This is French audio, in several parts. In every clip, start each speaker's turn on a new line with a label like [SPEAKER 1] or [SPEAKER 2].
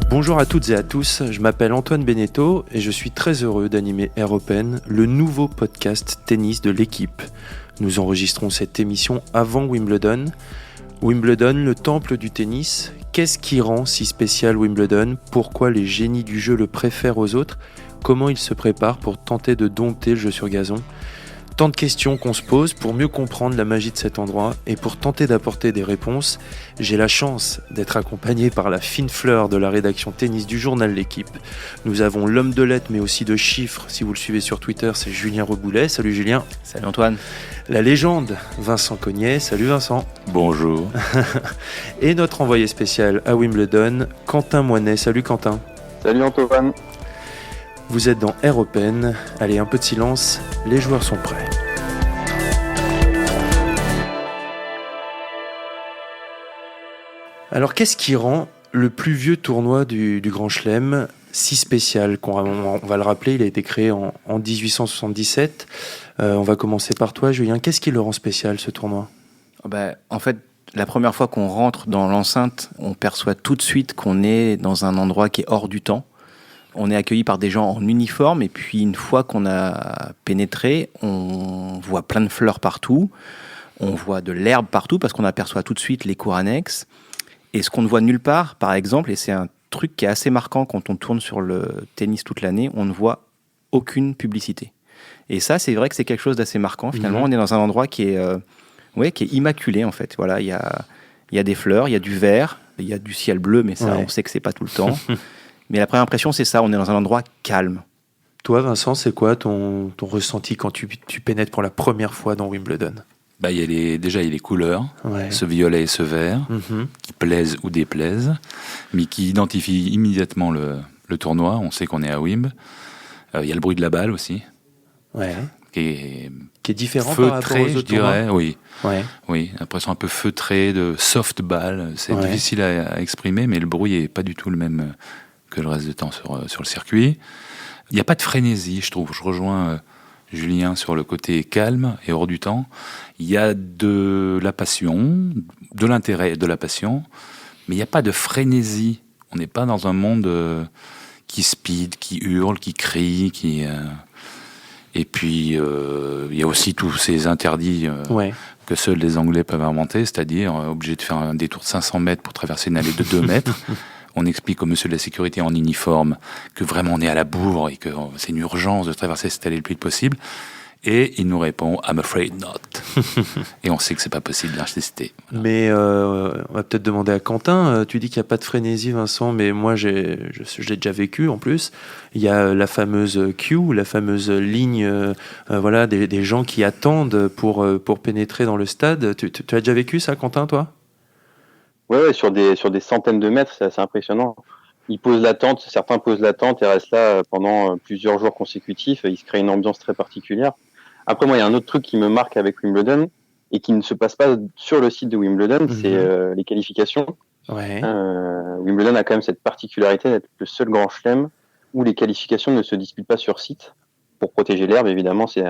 [SPEAKER 1] Bonjour à toutes et à tous, je m'appelle Antoine Beneteau et je suis très heureux d'animer Air Open, le nouveau podcast tennis de l'équipe. Nous enregistrons cette émission avant Wimbledon. Wimbledon, le temple du tennis. Qu'est-ce qui rend si spécial Wimbledon ? Pourquoi les génies du jeu le préfèrent aux autres ? Comment ils se préparent pour tenter de dompter le jeu sur gazon ? Tant de questions qu'on se pose pour mieux comprendre la magie de cet endroit et pour tenter d'apporter des réponses, j'ai la chance d'être accompagné par la fine fleur de la rédaction tennis du journal L'Équipe. Nous avons l'homme de lettres mais aussi de chiffres, si vous le suivez sur Twitter, c'est Julien Reboulet. Salut Julien.
[SPEAKER 2] Salut Antoine.
[SPEAKER 1] La légende, Vincent Cognet. Salut Vincent.
[SPEAKER 3] Bonjour.
[SPEAKER 1] Et notre envoyé spécial à Wimbledon, Quentin Moinet. Salut Quentin.
[SPEAKER 4] Salut Antoine.
[SPEAKER 1] Vous êtes dans Air Open. Allez, un peu de silence, les joueurs sont prêts. Alors, qu'est-ce qui rend le plus vieux tournoi du Grand Chelem si spécial ? On va le rappeler, il a été créé en 1877. On va commencer par toi, Julien. Qu'est-ce qui le rend spécial, ce tournoi ?
[SPEAKER 2] En fait, la première fois qu'on rentre dans l'enceinte, on perçoit tout de suite qu'on est dans un endroit qui est hors du temps. On est accueilli par des gens en uniforme et puis une fois qu'on a pénétré, on voit plein de fleurs partout, on voit de l'herbe partout parce qu'on aperçoit tout de suite les cours annexes. Et ce qu'on ne voit nulle part, par exemple, et c'est un truc qui est assez marquant quand on tourne sur le tennis toute l'année, on ne voit aucune publicité. Et ça, c'est vrai que c'est quelque chose d'assez marquant. Finalement, on est dans un endroit qui est immaculé en fait. Voilà, il y a des fleurs, il y a du vert, il y a du ciel bleu, mais ça, on sait que c'est pas tout le temps. Mais la première impression, c'est ça, on est dans un endroit calme.
[SPEAKER 1] Toi, Vincent, c'est quoi ton ressenti quand tu pénètres pour la première fois dans Wimbledon ?
[SPEAKER 3] Il y a les couleurs, ce violet et ce vert, qui plaisent ou déplaisent, mais qui identifient immédiatement le tournoi. On sait qu'on est à Wimb. Il y a le bruit de la balle aussi, qui est
[SPEAKER 1] différent
[SPEAKER 3] feutré,
[SPEAKER 1] par rapport aux autres
[SPEAKER 3] tournois.
[SPEAKER 1] Oui,
[SPEAKER 3] l'impression un peu feutrée, de soft ball. C'est difficile à exprimer, mais le bruit n'est pas du tout le même que le reste du temps sur le circuit. Il n'y a pas de frénésie, je trouve. Je rejoins Julien sur le côté calme et hors du temps. Il y a de la passion, de l'intérêt et de la passion, mais il n'y a pas de frénésie. On n'est pas dans un monde qui speed, qui hurle, qui crie, Et puis, il y a aussi tous ces interdits que seuls les Anglais peuvent inventer, c'est-à-dire obligé de faire un détour de 500 mètres pour traverser une allée de 2 mètres. On explique au monsieur de la sécurité en uniforme que vraiment on est à la bourre et que c'est une urgence de traverser cette allée le plus vite possible. Et il nous répond « I'm afraid not ». Et on sait que c'est pas possible d'insister. Voilà.
[SPEAKER 1] Mais on va peut-être demander à Quentin. Tu dis qu'il n'y a pas de frénésie, Vincent, mais moi je l'ai déjà vécu en plus. Il y a la fameuse queue, la fameuse ligne des gens qui attendent pour pénétrer dans le stade. Tu as déjà vécu ça, Quentin, toi ?
[SPEAKER 4] Ouais, sur des centaines de mètres, c'est assez impressionnant. Certains posent la tente et restent là pendant plusieurs jours consécutifs. Il se crée une ambiance très particulière. Après, moi, il y a un autre truc qui me marque avec Wimbledon et qui ne se passe pas sur le site de Wimbledon, c'est les qualifications. Wimbledon a quand même cette particularité d'être le seul grand chelem où les qualifications ne se disputent pas sur site. Pour protéger l'herbe, évidemment, c'est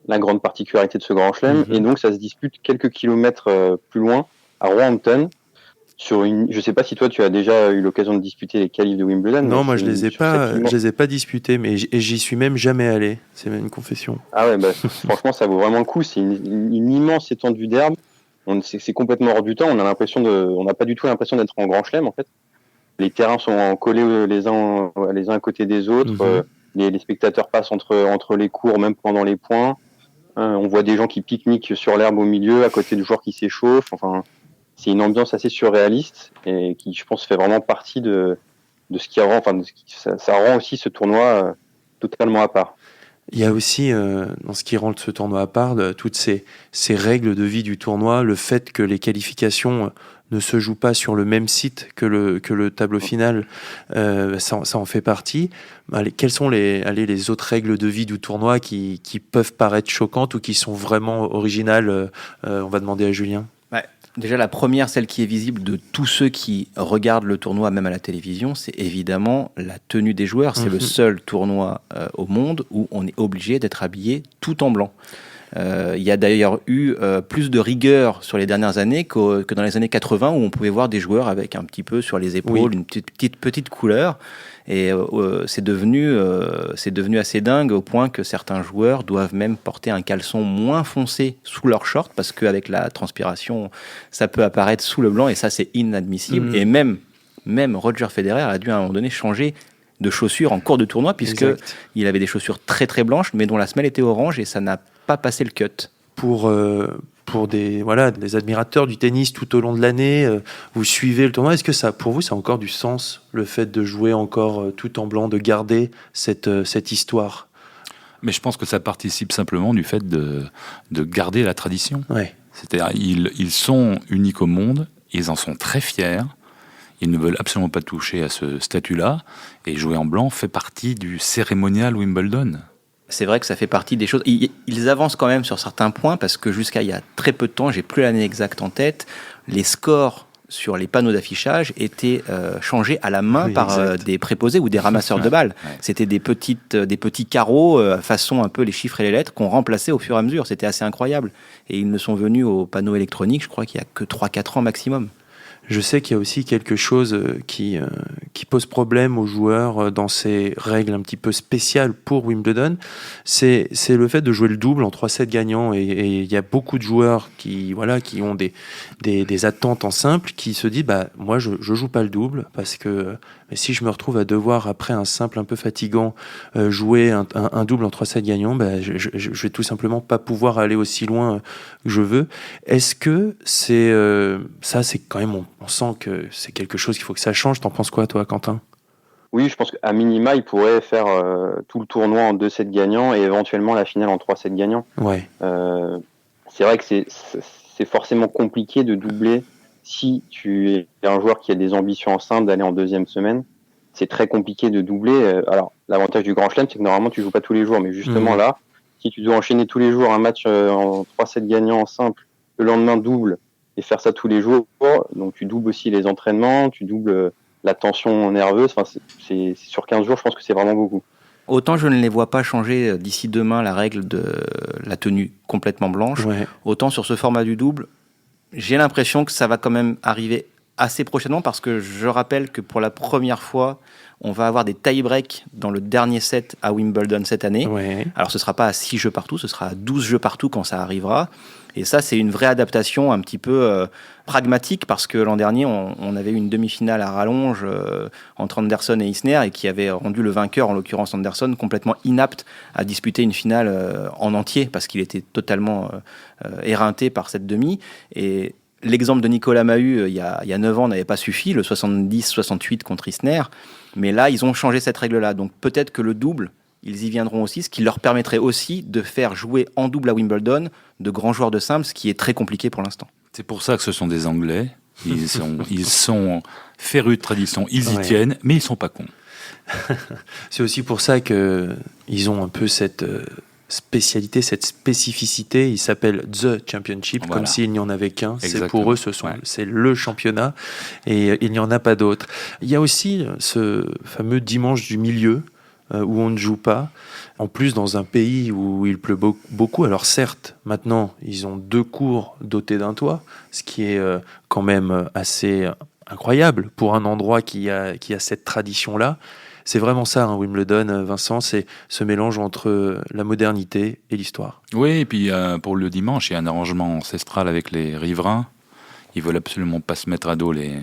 [SPEAKER 4] la grande particularité de ce grand chelem. Et donc, ça se dispute quelques kilomètres plus loin, à Roehampton. Je sais pas si toi tu as déjà eu l'occasion de disputer les qualifs de Wimbledon.
[SPEAKER 1] Non, moi je les ai pas disputés, mais j'y suis même jamais allé. C'est même une confession.
[SPEAKER 4] Ah ouais, franchement ça vaut vraiment le coup. C'est une immense étendue d'herbe. C'est complètement hors du temps. On n'a pas du tout l'impression d'être en grand chelem en fait. Les terrains sont collés les uns à côté des autres. Les spectateurs passent entre les cours, même pendant les points. On voit des gens qui pique-niquent sur l'herbe au milieu, à côté du joueur qui s'échauffe. Enfin. C'est une ambiance assez surréaliste et qui, je pense, fait vraiment partie de ce qui rend, ça rend aussi ce tournoi totalement à part.
[SPEAKER 1] Il y a aussi, dans ce qui rend ce tournoi à part, toutes ces règles de vie du tournoi, le fait que les qualifications ne se jouent pas sur le même site que le tableau final, ça en fait partie. Quelles sont les autres règles de vie du tournoi qui peuvent paraître choquantes ou qui sont vraiment originales ? On va demander à Julien.
[SPEAKER 2] Déjà, la première, celle qui est visible de tous ceux qui regardent le tournoi, même à la télévision, c'est évidemment la tenue des joueurs. C'est le seul tournoi au monde où on est obligé d'être habillé tout en blanc. Il y a d'ailleurs eu plus de rigueur sur les dernières années que dans les années 80 où on pouvait voir des joueurs avec un petit peu sur les épaules une petite couleur. Et c'est devenu assez dingue au point que certains joueurs doivent même porter un caleçon moins foncé sous leur short parce qu'avec la transpiration, ça peut apparaître sous le blanc et ça, c'est inadmissible. Et même Roger Federer a dû à un moment donné changer de chaussures en cours de tournoi puisqu'il avait des chaussures très très blanches mais dont la semelle était orange et ça n'a pas passé le cut.
[SPEAKER 1] Pour des admirateurs du tennis tout au long de l'année, vous suivez le tournoi. Est-ce que ça, pour vous, ça a encore du sens, le fait de jouer encore tout en blanc, de garder cette histoire?
[SPEAKER 3] Mais je pense que ça participe simplement du fait de garder la tradition.
[SPEAKER 1] Ouais.
[SPEAKER 3] C'est-à-dire, ils sont uniques au monde, ils en sont très fiers, ils ne veulent absolument pas toucher à ce statut-là, et jouer en blanc fait partie du cérémonial Wimbledon.
[SPEAKER 2] C'est vrai que ça fait partie des choses. Ils avancent quand même sur certains points parce que jusqu'à il y a très peu de temps, j'ai plus l'année exacte en tête, les scores sur les panneaux d'affichage étaient changés à la main par des préposés ou des ramasseurs de balles. Ouais. C'était des petits carreaux façon un peu les chiffres et les lettres qu'on remplaçait au fur et à mesure. C'était assez incroyable. Et ils ne sont venus aux panneaux électroniques, je crois qu'il y a que 3-4 ans maximum.
[SPEAKER 1] Je sais qu'il y a aussi quelque chose qui pose problème aux joueurs dans ces règles un petit peu spéciales pour Wimbledon. C'est le fait de jouer le double en 3-7 gagnants. Et il y a beaucoup de joueurs qui ont des attentes en simple, qui se disent moi je joue pas le double parce que si je me retrouve à devoir après un simple un peu fatigant jouer un double en 3-7 gagnants, je vais tout simplement pas pouvoir aller aussi loin que je veux. Est-ce que ça c'est quand même on sent que c'est quelque chose qu'il faut que ça change. T'en penses quoi, toi, Quentin?
[SPEAKER 4] Oui, je pense qu'à minima, il pourrait faire tout le tournoi en 2-7 gagnants et éventuellement la finale en 3-7 gagnants.
[SPEAKER 1] Ouais.
[SPEAKER 4] C'est vrai que c'est forcément compliqué de doubler si tu es un joueur qui a des ambitions en simple d'aller en deuxième semaine. C'est très compliqué de doubler. Alors, l'avantage du Grand Chelem, c'est que normalement, tu joues pas tous les jours. Mais justement, là, si tu dois enchaîner tous les jours un match en 3-7 gagnants en simple, le lendemain double, et faire ça tous les jours, donc tu doubles aussi les entraînements, tu doubles la tension nerveuse, c'est sur 15 jours, je pense que c'est vraiment beaucoup.
[SPEAKER 2] Autant je ne les vois pas changer d'ici demain la règle de la tenue complètement blanche, autant sur ce format du double, j'ai l'impression que ça va quand même arriver assez prochainement parce que je rappelle que pour la première fois, on va avoir des tie-breaks dans le dernier set à Wimbledon cette année. Ouais. Alors ce ne sera pas à 6 jeux partout, ce sera à 12 jeux partout quand ça arrivera. Et ça, c'est une vraie adaptation un petit peu pragmatique parce que l'an dernier, on avait eu une demi-finale à rallonge entre Anderson et Isner et qui avait rendu le vainqueur, en l'occurrence Anderson, complètement inapte à disputer une finale en entier parce qu'il était totalement éreinté par cette demi. Et l'exemple de Nicolas Mahut, il y a 9 ans, n'avait pas suffi, le 70-68 contre Isner. Mais là, ils ont changé cette règle-là. Donc peut-être que le double, ils y viendront aussi, ce qui leur permettrait aussi de faire jouer en double à Wimbledon de grands joueurs de simple, ce qui est très compliqué pour l'instant.
[SPEAKER 3] C'est pour ça que ce sont des Anglais. Ils sont férus de tradition, ils y tiennent, mais ils sont pas cons.
[SPEAKER 1] C'est aussi pour ça qu'ils ont un peu cette spécialité, cette spécificité. Ils s'appellent The Championship, comme s'il n'y en avait qu'un. C'est pour eux, c'est le championnat et il n'y en a pas d'autre. Il y a aussi ce fameux dimanche du milieu où on ne joue pas. En plus, dans un pays où il pleut beaucoup. Alors certes, maintenant, ils ont 2 cours dotés d'un toit, ce qui est quand même assez incroyable pour un endroit qui a cette tradition-là. C'est vraiment ça, Wimbledon, Vincent, c'est ce mélange entre la modernité et l'histoire.
[SPEAKER 3] Oui, et puis pour le dimanche, il y a un arrangement ancestral avec les riverains. Ils veulent absolument pas se mettre à dos les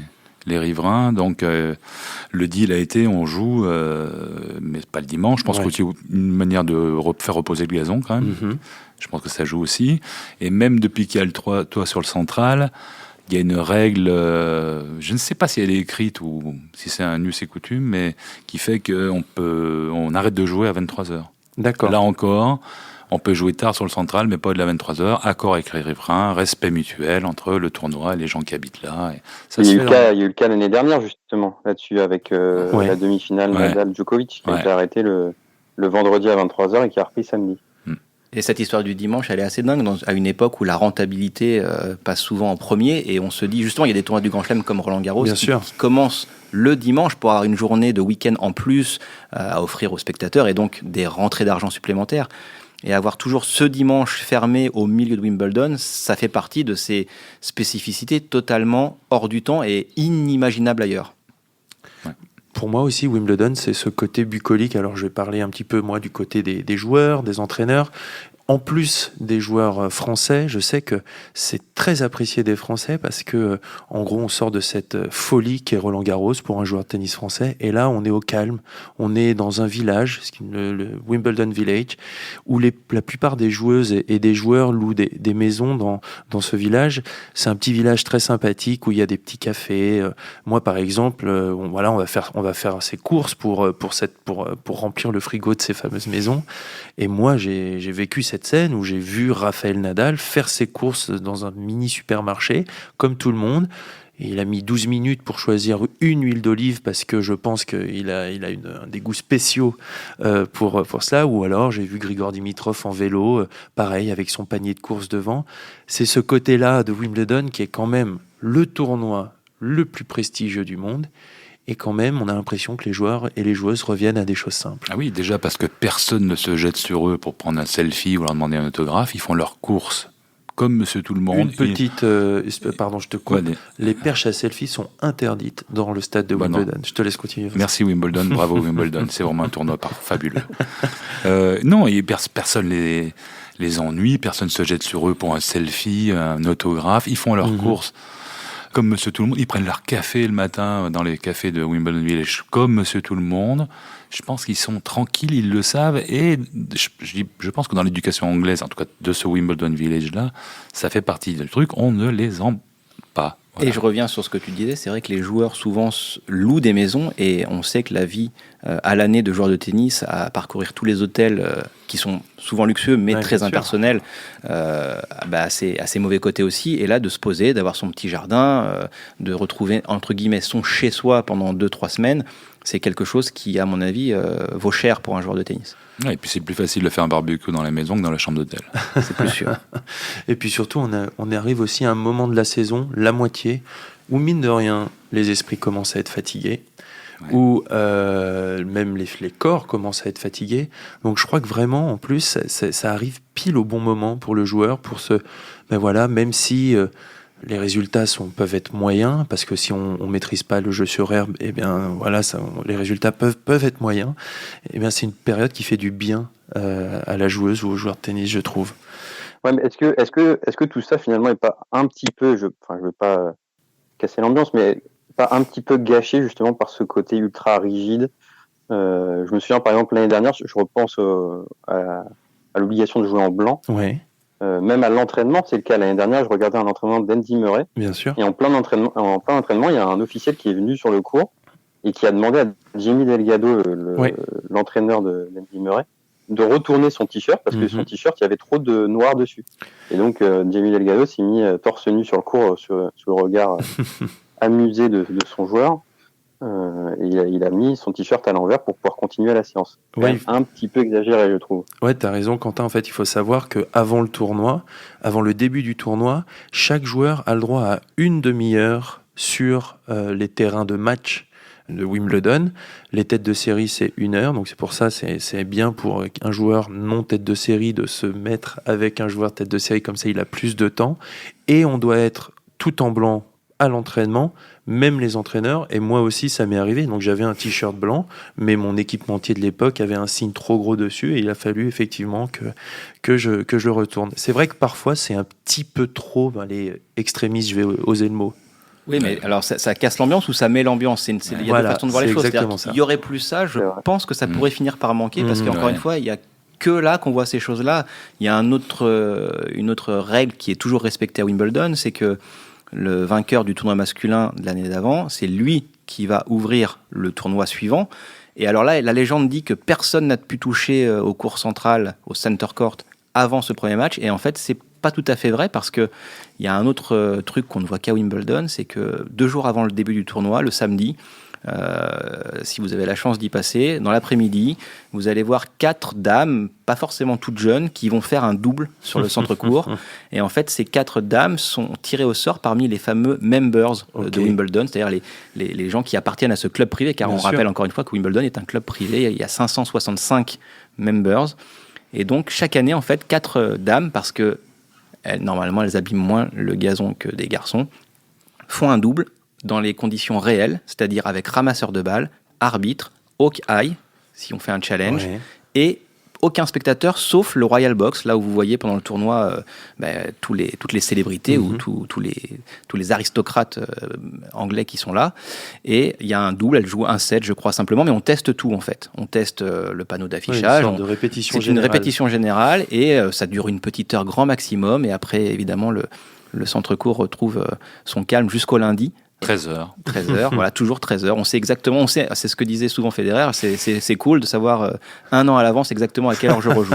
[SPEAKER 3] riverains. Donc le deal a été, on joue, mais pas le dimanche. Je pense que c'est une manière de faire reposer le gazon quand même. Mm-hmm. Je pense que ça joue aussi. Et même depuis qu'il y a le toit sur le central, il y a une règle, je ne sais pas si elle est écrite ou si c'est un us et coutume, mais qui fait qu'on arrête de jouer à 23h.
[SPEAKER 1] D'accord.
[SPEAKER 3] Là encore, on peut jouer tard sur le central, mais pas au-delà de 23h. Accord avec les riverains, respect mutuel entre le tournoi et les gens qui habitent là. Et ça
[SPEAKER 4] il y a eu le cas l'année dernière, justement, là-dessus, avec la demi-finale Nadal-Djokovic, qui a été arrêté le vendredi à 23h et qui a repris samedi.
[SPEAKER 2] Et cette histoire du dimanche, elle est assez dingue à une époque où la rentabilité passe souvent en premier et on se dit, justement, il y a des tournois du Grand Chelem comme Roland-Garros qui commencent le dimanche pour avoir une journée de week-end en plus à offrir aux spectateurs et donc des rentrées d'argent supplémentaires. Et avoir toujours ce dimanche fermé au milieu de Wimbledon, ça fait partie de ces spécificités totalement hors du temps et inimaginables ailleurs.
[SPEAKER 1] Pour moi aussi, Wimbledon, c'est ce côté bucolique. Alors, je vais parler un petit peu, moi, du côté des joueurs, des entraîneurs. En plus des joueurs français, je sais que c'est très apprécié des Français parce que, en gros, on sort de cette folie qu'est Roland-Garros pour un joueur de tennis français. Et là, on est au calme. On est dans un village, le Wimbledon Village, où la plupart des joueuses et des joueurs louent des maisons dans ce village. C'est un petit village très sympathique où il y a des petits cafés. Moi, par exemple, on va faire ses courses pour remplir le frigo de ces fameuses maisons. Et moi, j'ai vécu cette scène où j'ai vu Raphaël Nadal faire ses courses dans un mini supermarché, comme tout le monde. Et il a mis 12 minutes pour choisir une huile d'olive parce que je pense qu'il a des goûts spéciaux pour cela. Ou alors, j'ai vu Grigor Dimitrov en vélo, pareil, avec son panier de courses devant. C'est ce côté-là de Wimbledon qui est quand même le tournoi le plus prestigieux du monde. Et quand même, on a l'impression que les joueurs et les joueuses reviennent à des choses simples.
[SPEAKER 3] Ah oui, déjà parce que personne ne se jette sur eux pour prendre un selfie ou leur demander un autographe. Ils font leurs courses comme Monsieur Tout-le-Monde.
[SPEAKER 1] Une petite... pardon, je te coupe. Ouais, les perches à selfie sont interdites dans le stade de Wimbledon. Je te laisse continuer.
[SPEAKER 3] Merci Wimbledon, bravo Wimbledon. C'est vraiment un tournoi fabuleux. Non, personne les ennuie, personne ne se jette sur eux pour un selfie, un autographe. Ils font leurs courses. Comme Monsieur Tout-le-Monde, ils prennent leur café le matin dans les cafés de Wimbledon Village, comme Monsieur Tout-le-Monde. Je pense qu'ils sont tranquilles, ils le savent. Et je pense que dans l'éducation anglaise, en tout cas de ce Wimbledon Village-là, ça fait partie du truc, on ne les aime pas. Voilà.
[SPEAKER 2] Et je reviens sur ce que tu disais, c'est vrai que les joueurs souvent louent des maisons et on sait que la vie à l'année de joueurs de tennis, à parcourir tous les hôtels qui sont souvent luxueux mais très impersonnels, c'est assez mauvais côté aussi. Et là, de se poser, d'avoir son petit jardin, de retrouver entre guillemets son chez-soi pendant 2-3 semaines, c'est quelque chose qui, à mon avis, vaut cher pour un joueur de tennis.
[SPEAKER 3] Ouais, et puis c'est plus facile de faire un barbecue dans la maison que dans la chambre d'hôtel.
[SPEAKER 2] C'est plus sûr.
[SPEAKER 1] Et puis surtout, on arrive aussi à un moment de la saison, la moitié, où mine de rien, les esprits commencent à être fatigués, où même les corps commencent à être fatigués. Donc je crois que vraiment, en plus, ça arrive pile au bon moment pour le joueur, pour même si... les résultats peuvent être moyens, parce que si on maîtrise pas le jeu sur herbe, les résultats peuvent être moyens. Eh bien, c'est une période qui fait du bien à la joueuse ou au joueur de tennis, je trouve.
[SPEAKER 4] Ouais, mais est-ce que tout ça finalement est pas un petit peu, je veux pas casser l'ambiance, mais pas un petit peu gâché justement par ce côté ultra rigide. Je me souviens par exemple l'année dernière, je repense à l'obligation de jouer en blanc.
[SPEAKER 1] Ouais.
[SPEAKER 4] Même à l'entraînement, c'est le cas. L'année dernière, je regardais un entraînement d'Andy Murray.
[SPEAKER 1] Bien sûr.
[SPEAKER 4] Et en plein entraînement, il y a un officiel qui est venu sur le court et qui a demandé à Jamie Delgado, l'entraîneur d'Andy Murray, de retourner son t-shirt parce que son t-shirt, il y avait trop de noir dessus. Et donc, Jamie Delgado s'est mis torse nu sur le court, sous le regard amusé de son joueur. Et il a mis son t-shirt à l'envers pour pouvoir continuer la séance. Ouais, un petit peu exagéré, je trouve.
[SPEAKER 1] Ouais, t'as raison, Quentin. En fait, il faut savoir qu'avant le début du tournoi, chaque joueur a le droit à une demi-heure sur les terrains de match de Wimbledon. Les têtes de série, c'est 1 heure. Donc c'est pour ça, c'est bien pour un joueur non tête de série de se mettre avec un joueur tête de série. Comme ça, il a plus de temps. Et on doit être tout en blanc à l'entraînement, même les entraîneurs, et moi aussi ça m'est arrivé, donc j'avais un t-shirt blanc, mais mon équipementier de l'époque avait un signe trop gros dessus, et il a fallu effectivement que je le retourne. C'est vrai que parfois c'est un petit peu trop, les extrémistes, je vais oser le mot.
[SPEAKER 2] Oui, mais alors ça casse l'ambiance ou ça met l'ambiance. Il y a deux façons de voir les choses. Il y aurait plus ça, je pense que ça pourrait finir par manquer, parce qu'encore une fois, il y a que là qu'on voit ces choses-là. Il y a une autre règle qui est toujours respectée à Wimbledon, c'est que le vainqueur du tournoi masculin de l'année d'avant, c'est lui qui va ouvrir le tournoi suivant. Et alors là, la légende dit que personne n'a pu toucher au court central, au center court, avant ce premier match. Et en fait, c'est pas tout à fait vrai, parce qu'il y a un autre truc qu'on ne voit qu'à Wimbledon, c'est que 2 jours avant le début du tournoi, le samedi, si vous avez la chance d'y passer, dans l'après-midi, vous allez voir 4 dames, pas forcément toutes jeunes, qui vont faire un double sur le centre-court. Et en fait, ces 4 dames sont tirées au sort parmi les fameux members de Wimbledon, c'est-à-dire les gens qui appartiennent à ce club privé, car on rappelle encore une fois que Wimbledon est un club privé, il y a 565 members. Et donc, chaque année, en fait, 4 dames, parce que normalement, elles abîment moins le gazon que des garçons, font un double dans les conditions réelles, c'est-à-dire avec ramasseur de balles, arbitre, Hawk-Eye, si on fait un challenge, et aucun spectateur, sauf le Royal Box, là où vous voyez pendant le tournoi toutes les célébrités ou tous les aristocrates anglais qui sont là. Et il y a un double, elle joue un set, je crois, simplement, mais on teste tout, en fait. On teste le panneau d'affichage.
[SPEAKER 1] Une répétition
[SPEAKER 2] générale. C'est une répétition générale, et ça dure une petite heure grand maximum, et après, évidemment, le centre-court retrouve son calme jusqu'au lundi.
[SPEAKER 3] 13h.
[SPEAKER 2] 13h, voilà, toujours 13h. On sait exactement, c'est ce que disait souvent Federer, c'est cool de savoir un an à l'avance exactement à quelle heure je rejoue.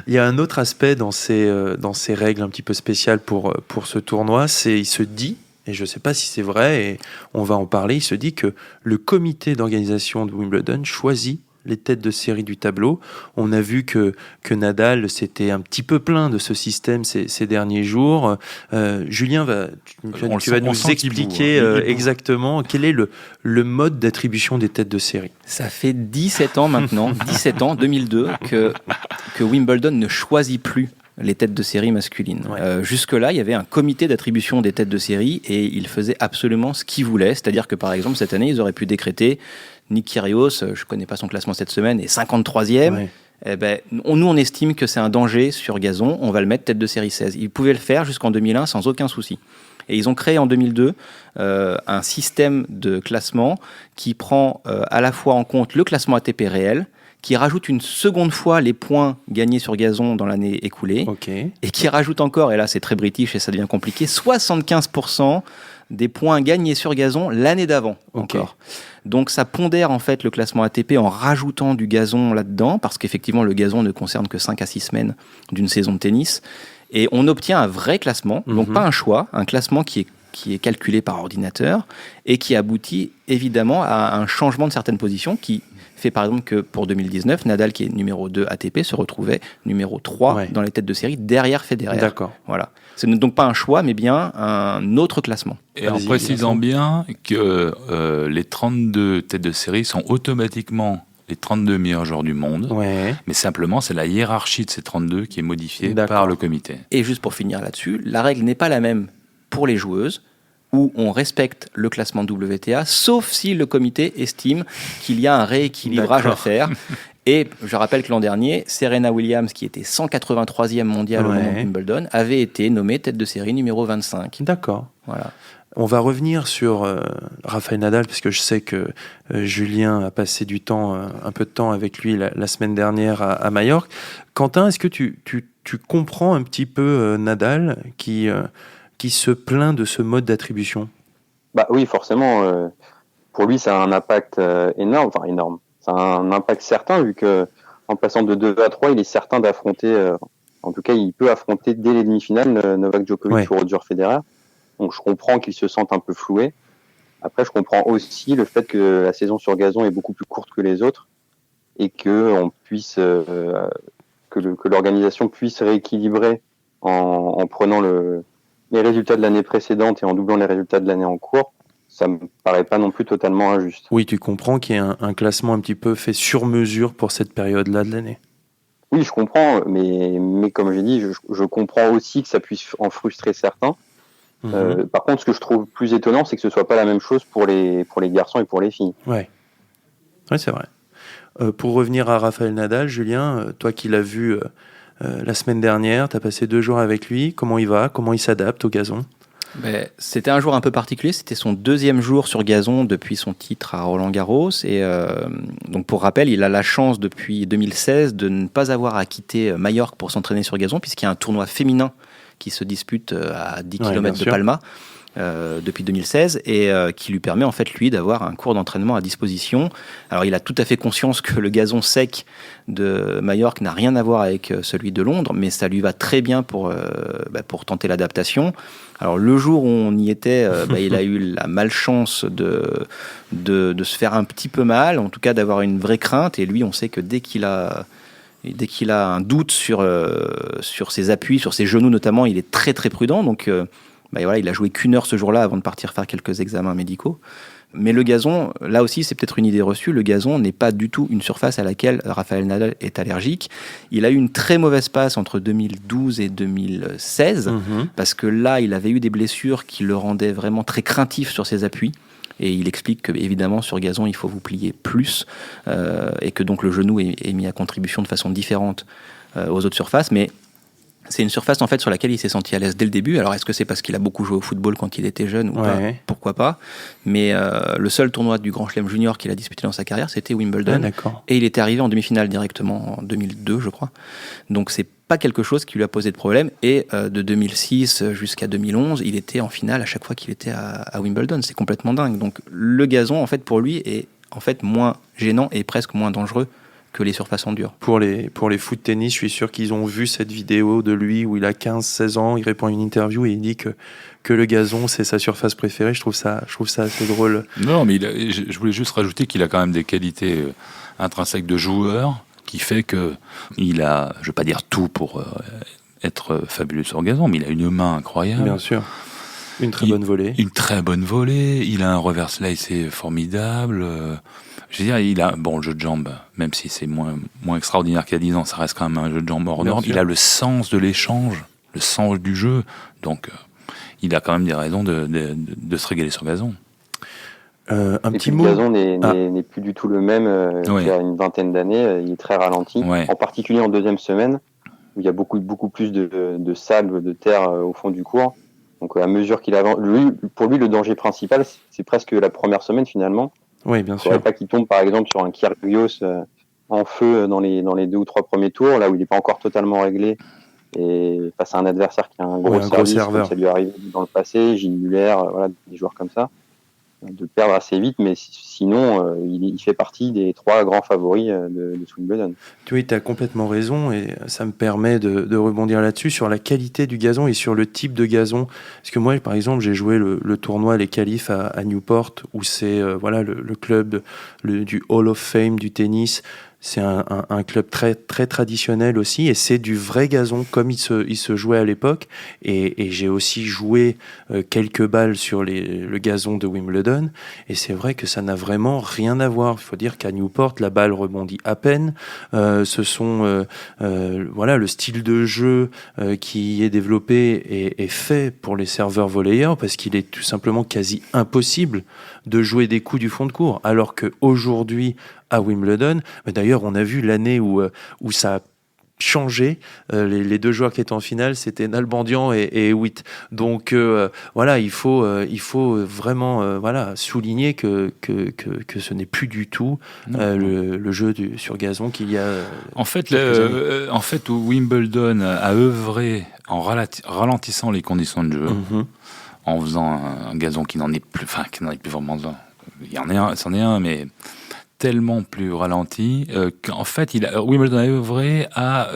[SPEAKER 1] Il y a un autre aspect dans ces règles un petit peu spéciales pour ce tournoi, c'est il se dit, et je ne sais pas si c'est vrai, et on va en parler, il se dit que le comité d'organisation de Wimbledon choisit les têtes de série du tableau. On a vu que Nadal s'était un petit peu plaint de ce système ces derniers jours. Julien, tu vas nous expliquer exactement quel est le mode d'attribution des têtes de série.
[SPEAKER 2] Ça fait 17 ans maintenant, 17 ans, 2002, que Wimbledon ne choisit plus les têtes de série masculines. Jusque-là, il y avait un comité d'attribution des têtes de série et ils faisaient absolument ce qu'ils voulaient. C'est-à-dire que, par exemple, cette année, ils auraient pu décréter Nick Kyrgios, je ne connais pas son classement cette semaine, est 53e. Nous, on estime que c'est un danger sur gazon, on va le mettre tête de série 16. Ils pouvaient le faire jusqu'en 2001 sans aucun souci. Et ils ont créé en 2002 un système de classement qui prend à la fois en compte le classement ATP réel, qui rajoute une seconde fois les points gagnés sur gazon dans l'année écoulée, et qui rajoute encore, et là c'est très british et ça devient compliqué, 75% des points gagnés sur gazon l'année d'avant encore. Donc ça pondère en fait le classement ATP en rajoutant du gazon là-dedans, parce qu'effectivement le gazon ne concerne que 5 à 6 semaines d'une saison de tennis, et on obtient un vrai classement, donc pas un choix, un classement qui est calculé par ordinateur, et qui aboutit évidemment à un changement de certaines positions, qui fait par exemple que pour 2019, Nadal, qui est numéro 2 ATP, se retrouvait numéro 3 dans les têtes de série, derrière Federer.
[SPEAKER 1] D'accord.
[SPEAKER 2] Voilà. Ce n'est donc pas un choix, mais bien un autre classement.
[SPEAKER 3] Et en précisant bien que les 32 têtes de série sont automatiquement les 32 meilleurs joueurs du monde, mais simplement c'est la hiérarchie de ces 32 qui est modifiée par le comité.
[SPEAKER 2] Et juste pour finir là-dessus, la règle n'est pas la même pour les joueuses, où on respecte le classement WTA, sauf si le comité estime qu'il y a un rééquilibrage à faire. Et je rappelle que l'an dernier, Serena Williams, qui était 183e mondiale au moment de Wimbledon, avait été nommée tête de série numéro 25.
[SPEAKER 1] D'accord.
[SPEAKER 2] Voilà.
[SPEAKER 1] On va revenir sur Rafael Nadal, parce que je sais que Julien a passé un peu de temps avec lui la semaine dernière à Majorque. Quentin, est-ce que tu comprends un petit peu Nadal qui se plaint de ce mode d'attribution?
[SPEAKER 4] Bah oui, forcément. Pour lui, ça a un impact énorme. Ça a un impact certain, vu que en passant de 2 à 3, il est certain d'affronter. En tout cas, il peut affronter dès les demi-finales Novak Djokovic ou Roger Federer. Donc, je comprends qu'il se sente un peu floué. Après, je comprends aussi le fait que la saison sur gazon est beaucoup plus courte que les autres et que on puisse que l'organisation puisse rééquilibrer en prenant les résultats de l'année précédente et en doublant les résultats de l'année en cours. Ça me paraît pas non plus totalement injuste.
[SPEAKER 1] Oui, tu comprends qu'il y a un classement un petit peu fait sur mesure pour cette période-là de l'année.
[SPEAKER 4] Oui, je comprends, mais comme j'ai dit, je comprends aussi que ça puisse en frustrer certains. Par contre, ce que je trouve plus étonnant, c'est que ce soit pas la même chose pour les garçons et pour les filles.
[SPEAKER 1] Ouais, c'est vrai. Pour revenir à Rafael Nadal, Julien, toi qui l'as vu la semaine dernière, tu as passé 2 jours avec lui. Comment il va? Comment il s'adapte au gazon?
[SPEAKER 2] C'était un jour un peu particulier, c'était son 2e jour sur gazon depuis son titre à Roland-Garros, et donc pour rappel, il a la chance depuis 2016 de ne pas avoir à quitter Majorque pour s'entraîner sur gazon, puisqu'il y a un tournoi féminin qui se dispute à 10 km de Palma depuis 2016, et qui lui permet en fait lui d'avoir un cours d'entraînement à disposition. Alors il a tout à fait conscience que le gazon sec de Majorque n'a rien à voir avec celui de Londres, mais ça lui va très bien pour tenter l'adaptation. Alors le jour où on y était, il a eu la malchance de se faire un petit peu mal, en tout cas d'avoir une vraie crainte, et lui on sait que dès qu'il a un doute sur ses appuis, sur ses genoux notamment, il est très très prudent, donc il a joué qu'1 heure ce jour-là avant de partir faire quelques examens médicaux. Mais le gazon, là aussi, c'est peut-être une idée reçue. Le gazon n'est pas du tout une surface à laquelle Rafael Nadal est allergique. Il a eu une très mauvaise passe entre 2012 et 2016, parce que là, il avait eu des blessures qui le rendaient vraiment très craintif sur ses appuis. Et il explique que, évidemment, sur gazon, il faut vous plier plus, et que donc le genou est mis à contribution de façon différente aux autres surfaces. Mais c'est une surface en fait sur laquelle il s'est senti à l'aise dès le début. Alors est-ce que c'est parce qu'il a beaucoup joué au football quand il était jeune ou pas ? Pourquoi pas ? Mais le seul tournoi du Grand Chelem Junior qu'il a disputé dans sa carrière, c'était Wimbledon. Et il était arrivé en demi-finale directement en 2002, je crois. Donc c'est pas quelque chose qui lui a posé de problème. Et de 2006 jusqu'à 2011, il était en finale à chaque fois qu'il était à Wimbledon. C'est complètement dingue. Donc le gazon en fait pour lui est en fait moins gênant et presque moins dangereux que les surfaces en dur.
[SPEAKER 1] Pour les fous de tennis, je suis sûr qu'ils ont vu cette vidéo de lui où il a 15-16 ans, il répond à une interview et il dit que le gazon, c'est sa surface préférée. Je trouve ça assez drôle.
[SPEAKER 3] Non, mais je voulais juste rajouter qu'il a quand même des qualités intrinsèques de joueur qui fait qu'il a, je ne vais pas dire tout pour être fabuleux sur gazon, mais il a une main incroyable.
[SPEAKER 1] Bien sûr. Une très bonne volée.
[SPEAKER 3] Une très bonne volée. Il a un reverse slice formidable. Je veux dire, il a le jeu de jambes, même si c'est moins extraordinaire qu'il y a 10 ans, ça reste quand même un jeu de jambes hors norme. Il a le sens de l'échange, le sens du jeu. Donc, il a quand même des raisons de se régaler sur gazon.
[SPEAKER 4] Un petit mot. Le gazon n'est plus du tout le même qu'il y a une vingtaine d'années. Il est très ralenti, en particulier en deuxième semaine, où il y a beaucoup plus de sable, de terre au fond du court. Donc, à mesure qu'il avance, pour lui, le danger principal, c'est presque la première semaine finalement.
[SPEAKER 1] Oui, bien sûr.
[SPEAKER 4] Il ne faudrait pas qu'il tombe, par exemple, sur un Kyrgios en feu dans les 2 ou 3 premiers tours, là où il n'est pas encore totalement réglé, et face à un adversaire qui a un gros serveur. Comme ça lui arrive dans le passé, Gilles Muller, des joueurs comme ça, de perdre assez vite, mais sinon, il fait partie des 3 grands favoris de Wimbledon.
[SPEAKER 1] Oui, tu as complètement raison, et ça me permet de rebondir là-dessus, sur la qualité du gazon et sur le type de gazon. Parce que moi, par exemple, j'ai joué le tournoi Les Qualifs à Newport, où c'est le club du Hall of Fame du tennis. C'est un club très, très traditionnel aussi, et c'est du vrai gazon comme il se jouait à l'époque. Et j'ai aussi joué quelques balles sur le gazon de Wimbledon, et c'est vrai que ça n'a vraiment rien à voir. Il faut dire qu'à Newport, la balle rebondit à peine. Ce sont le style de jeu qui est développé est fait pour les serveurs volleyeurs, parce qu'il est tout simplement quasi impossible de jouer des coups du fond de court, alors qu'aujourd'hui à Wimbledon, d'ailleurs on a vu l'année où ça a changé, les 2 joueurs qui étaient en finale, c'était Nalbandian et Hewitt. Donc il faut vraiment souligner que ce n'est plus du tout le jeu sur gazon qu'il y a.
[SPEAKER 3] En fait, Wimbledon a œuvré en ralentissant les conditions de jeu, en faisant un gazon qui n'en est plus vraiment un. C'en est un, mais tellement plus ralenti qu'en fait Wimbledon a œuvré à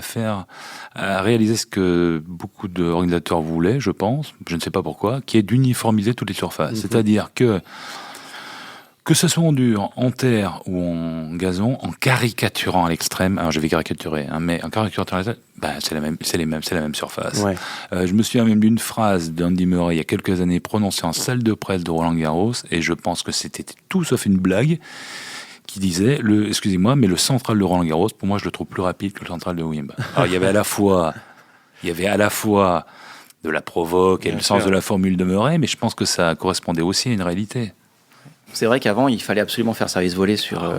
[SPEAKER 3] réaliser ce que beaucoup d'organisateurs voulaient, je pense, je ne sais pas pourquoi, qui est d'uniformiser toutes les surfaces. C'est-à-dire que ce soit en dur, en terre ou en gazon, en caricaturant à l'extrême, alors je vais caricaturer, mais en caricaturant à l'extrême, c'est la même surface. Ouais. Je me souviens même d'une phrase d'Andy Murray il y a quelques années prononcée en salle de presse de Roland Garros, et je pense que c'était tout sauf une blague, qui disait, mais le central de Roland Garros, pour moi, je le trouve plus rapide que le central de Wimbledon. Alors, il y avait à la fois de la provoque et le sens de la formule de Murray, mais je pense que ça correspondait aussi à une réalité.
[SPEAKER 2] C'est vrai qu'avant, il fallait absolument faire service volé sur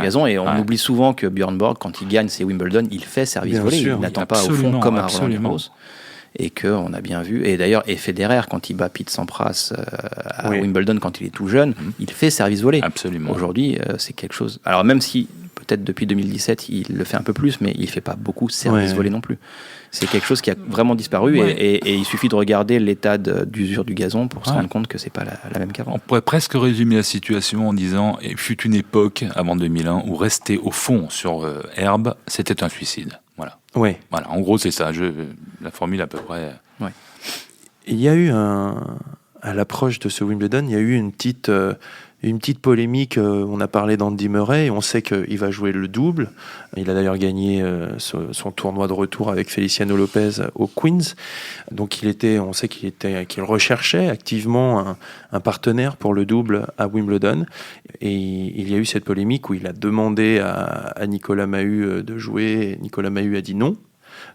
[SPEAKER 2] gazon, et on oublie souvent que Björn Borg, quand il gagne ses Wimbledon, il fait service volé, il n'attend pas au fond comme à Roland Garros. Et qu'on a bien vu, et d'ailleurs, Federer, quand il bat Pete Sampras à Wimbledon quand il est tout jeune, il fait service volé.
[SPEAKER 3] Absolument.
[SPEAKER 2] Aujourd'hui, c'est quelque chose. Alors même si, peut-être depuis 2017, il le fait un peu plus, mais il ne fait pas beaucoup service volé non plus. C'est quelque chose qui a vraiment disparu, et il suffit de regarder l'état d'usure du gazon pour se rendre compte que ce n'est pas la même qu'avant.
[SPEAKER 3] On pourrait presque résumer la situation en disant, il fut une époque, avant 2001, où rester au fond sur herbe, c'était un suicide. Voilà.
[SPEAKER 1] Oui.
[SPEAKER 3] Voilà, en gros, c'est ça. La formule à peu près.
[SPEAKER 1] Il y a eu à l'approche de ce Wimbledon, il y a eu une petite polémique. On a parlé d'Andy Murray, et on sait qu'il va jouer le double. Il a d'ailleurs gagné son tournoi de retour avec Feliciano Lopez au Queens. Donc on sait qu'il recherchait activement un partenaire pour le double à Wimbledon. Et il y a eu cette polémique où il a demandé à Nicolas Mahut de jouer. Nicolas Mahut a dit non,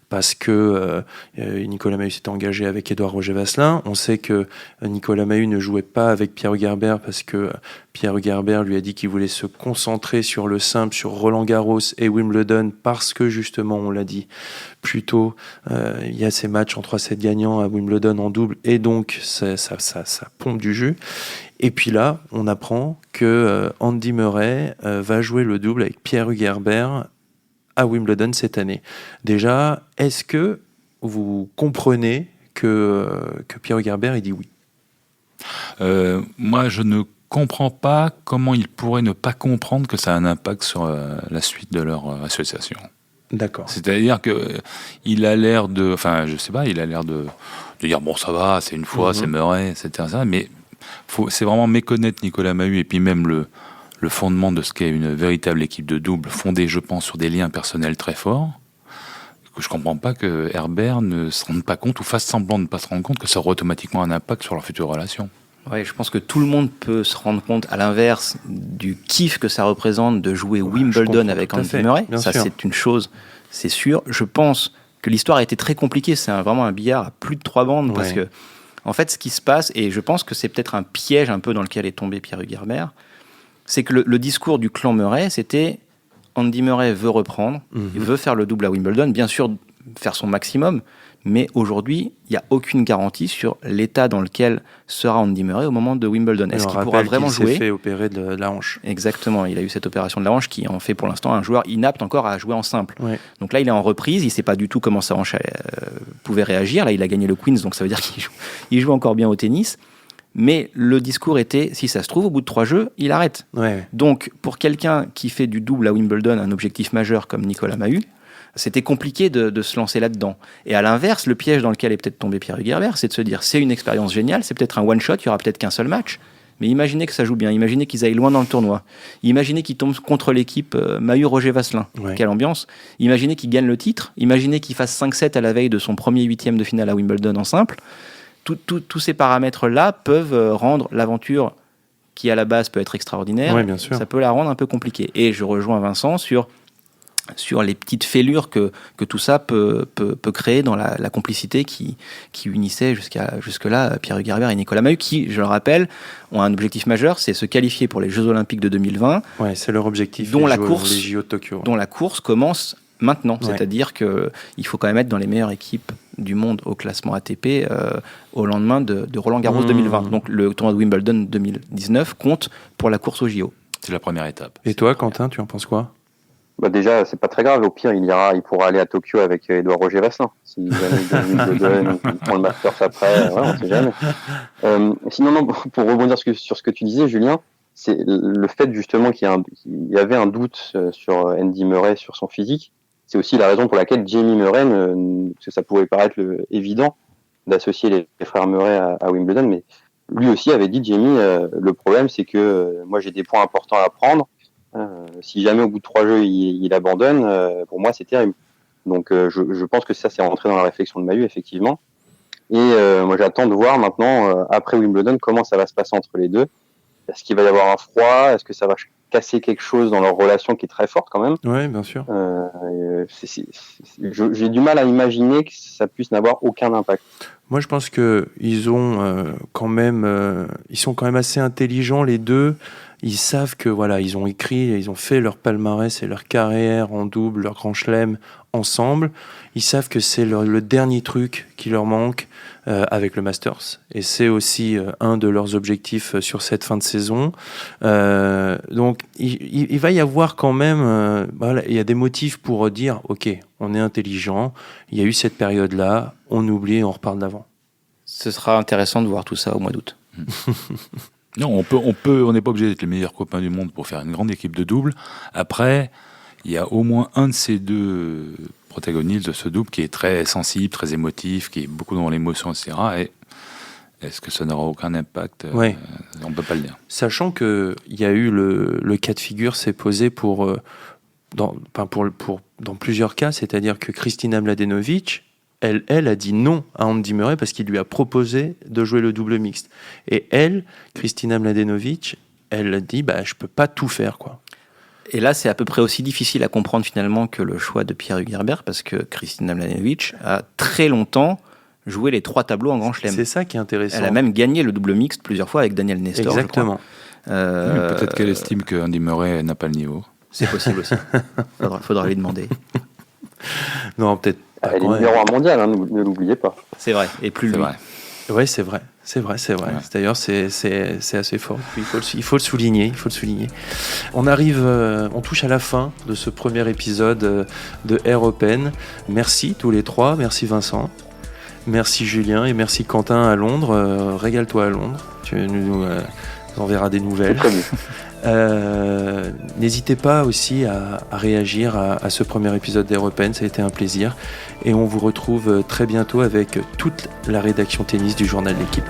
[SPEAKER 1] parce que Nicolas Mahut s'était engagé avec Édouard Roger-Vasselin. On sait que Nicolas Mahut ne jouait pas avec Pierre Hugerbert parce que Pierre Hugerbert lui a dit qu'il voulait se concentrer sur le simple, sur Roland-Garros et Wimbledon, parce que justement, on l'a dit plus tôt, il y a ces matchs en 3-7 gagnants à Wimbledon en double, et donc ça pompe du jus. Et puis là, on apprend que Andy Murray va jouer le double avec Pierre Hugerbert à Wimbledon cette année. Déjà, est-ce que vous comprenez que Pierre Hugerbert il dit oui?
[SPEAKER 3] Moi, je ne comprends pas comment il pourrait ne pas comprendre que ça a un impact sur la suite de leur association.
[SPEAKER 1] D'accord.
[SPEAKER 3] C'est-à-dire que il a l'air de, enfin, je sais pas, il a l'air de dire bon, ça va, c'est une fois, c'est Murray, etc. Mais c'est vraiment méconnaître Nicolas Mahut, et puis même le fondement de ce qu'est une véritable équipe de double, fondée, je pense, sur des liens personnels très forts, que je ne comprends pas que Herbert ne se rende pas compte, ou fasse semblant de ne pas se rendre compte, que ça aura automatiquement un impact sur leur future relation.
[SPEAKER 2] Ouais, je pense que tout le monde peut se rendre compte, à l'inverse, du kiff que ça représente de jouer Wimbledon avec Andy Murray. Ça, c'est une chose, c'est sûr. Je pense que l'histoire a été très compliquée. C'est vraiment un billard à plus de 3 bandes, parce que, en fait, ce qui se passe, et je pense que c'est peut-être un piège un peu dans lequel est tombé Pierre Hugerbert, c'est que le discours du clan Murray, c'était Andy Murray veut reprendre, il veut faire le double à Wimbledon, bien sûr faire son maximum, mais aujourd'hui, il n'y a aucune garantie sur l'état dans lequel sera Andy Murray au moment de Wimbledon. Est-ce qu'il pourra vraiment jouer ?
[SPEAKER 1] Il s'est fait opérer de la hanche.
[SPEAKER 2] Exactement, il a eu cette opération de la hanche qui en fait pour l'instant un joueur inapte encore à jouer en simple. Ouais. Donc là, il est en reprise, il ne sait pas du tout comment sa hanche pouvait réagir. Là, il a gagné le Queens, donc ça veut dire qu'il joue encore bien au tennis. Mais le discours était, si ça se trouve, au bout de 3 jeux, il arrête. Ouais. Donc, pour quelqu'un qui fait du double à Wimbledon un objectif majeur comme Nicolas Mahut, c'était compliqué de se lancer là-dedans. Et à l'inverse, le piège dans lequel est peut-être tombé Pierre Hugerbert, c'est de se dire, c'est une expérience géniale, c'est peut-être un one-shot, il n'y aura peut-être qu'un seul match, mais imaginez que ça joue bien, imaginez qu'ils aillent loin dans le tournoi, imaginez qu'ils tombent contre l'équipe Mahut-Roger-Vasselin, quelle ambiance, imaginez qu'ils gagnent le titre, imaginez qu'ils fassent 5-7 à la veille de son premier 8e de finale à Wimbledon en simple. Tous ces paramètres-là peuvent rendre l'aventure, qui à la base peut être extraordinaire, ça peut la rendre un peu compliquée. Et je rejoins Vincent sur les petites fêlures que tout ça peut créer dans la complicité qui unissait jusque-là Pierre Hugerbert et Nicolas Mahut, qui, je le rappelle, ont un objectif majeur, c'est se qualifier pour les Jeux Olympiques de 2020.
[SPEAKER 1] Ouais, c'est leur objectif,
[SPEAKER 2] dont
[SPEAKER 1] les JO de Tokyo.
[SPEAKER 2] Dont la course commence maintenant, c'est-à-dire qu'il faut quand même être dans les meilleures équipes du monde au classement ATP au lendemain de Roland Garros 2020. Donc le tournoi de Wimbledon 2019 compte pour la course aux JO.
[SPEAKER 3] C'est la première étape.
[SPEAKER 1] Et toi, Quentin, tu en penses quoi ?
[SPEAKER 4] Bah déjà, c'est pas très grave. Au pire, il pourra aller à Tokyo avec Édouard Roger-Vasselin. Si jamais il gagne Wimbledon, il prend le Masters après, on sait jamais. Sinon, non, pour rebondir sur ce que tu disais, Julien, c'est le fait justement qu'il y avait un doute sur Andy Murray, sur son physique. C'est aussi la raison pour laquelle Jamie Murray, parce que ça pouvait paraître évident d'associer les frères Murray à Wimbledon, mais lui aussi avait dit, Jamie, le problème c'est que moi j'ai des points importants à prendre. Si jamais au bout de 3 jeux il abandonne, pour moi c'est terrible. Donc je pense que ça c'est rentré dans la réflexion de Mahut effectivement. Et moi j'attends de voir maintenant après Wimbledon comment ça va se passer entre les deux. Est-ce qu'il va y avoir un froid ? Est-ce que ça va casser quelque chose dans leur relation qui est très forte quand même ?
[SPEAKER 1] Oui, bien sûr.
[SPEAKER 4] J'ai du mal à imaginer que ça puisse n'avoir aucun impact.
[SPEAKER 1] Moi, je pense qu'ils ont ils sont quand même assez intelligents les deux. Ils savent que ils ont écrit, ils ont fait leur palmarès et leur carrière en double, leur grand chelem ensemble. Ils savent que c'est le dernier truc qui leur manque avec le Masters. Et c'est aussi un de leurs objectifs sur cette fin de saison. Donc, il va y avoir quand même... il y a des motifs pour dire, OK, on est intelligent, il y a eu cette période-là, on oublie et on repart d'avant.
[SPEAKER 2] Ce sera intéressant de voir tout ça au mois d'août.
[SPEAKER 3] Non, on n'est pas obligé d'être les meilleurs copains du monde pour faire une grande équipe de double. Après, il y a au moins un de ces deux protagonistes de ce double qui est très sensible, très émotif, qui est beaucoup dans l'émotion, etc. Et Est-ce que ça n'aura aucun impact ?
[SPEAKER 1] Ouais.
[SPEAKER 3] On ne peut pas le dire.
[SPEAKER 1] Sachant qu'il y a eu le cas de figure s'est posé dans plusieurs cas, c'est-à-dire que Kristina Mladenovic, elle a dit non à Andy Murray parce qu'il lui a proposé de jouer le double mixte. Et Kristina Mladenovic, elle a dit je peux pas tout faire, quoi.
[SPEAKER 2] Et là, c'est à peu près aussi difficile à comprendre finalement que le choix de Pierre Hugerbert, parce que Kristina Mladenovic a très longtemps joué les 3 tableaux en Grand Chelem.
[SPEAKER 1] C'est ça qui est intéressant.
[SPEAKER 2] Elle a même gagné le double mixte plusieurs fois avec Daniel Nestor.
[SPEAKER 1] Exactement.
[SPEAKER 3] Peut-être qu'elle estime que Andy Murray n'a pas le niveau.
[SPEAKER 2] C'est possible aussi. Faudra lui demander.
[SPEAKER 1] Non, peut-être pas.
[SPEAKER 4] Elle est numéro 1 mondial, ne l'oubliez pas.
[SPEAKER 2] C'est vrai, et plus
[SPEAKER 3] C'est
[SPEAKER 2] lui.
[SPEAKER 3] vrai.
[SPEAKER 1] Oui, c'est vrai. Ouais. D'ailleurs, c'est assez fort. Il faut le souligner. On touche à la fin de ce premier épisode de Air Open. Merci tous les 3. Merci Vincent. Merci Julien et merci Quentin à Londres. Régale-toi à Londres. Tu nous enverras des nouvelles.
[SPEAKER 4] C'est prévu.
[SPEAKER 1] N'hésitez pas aussi à réagir à ce premier épisode d'Air Open, ça a été un plaisir et on vous retrouve très bientôt avec toute la rédaction tennis du journal L'Équipe.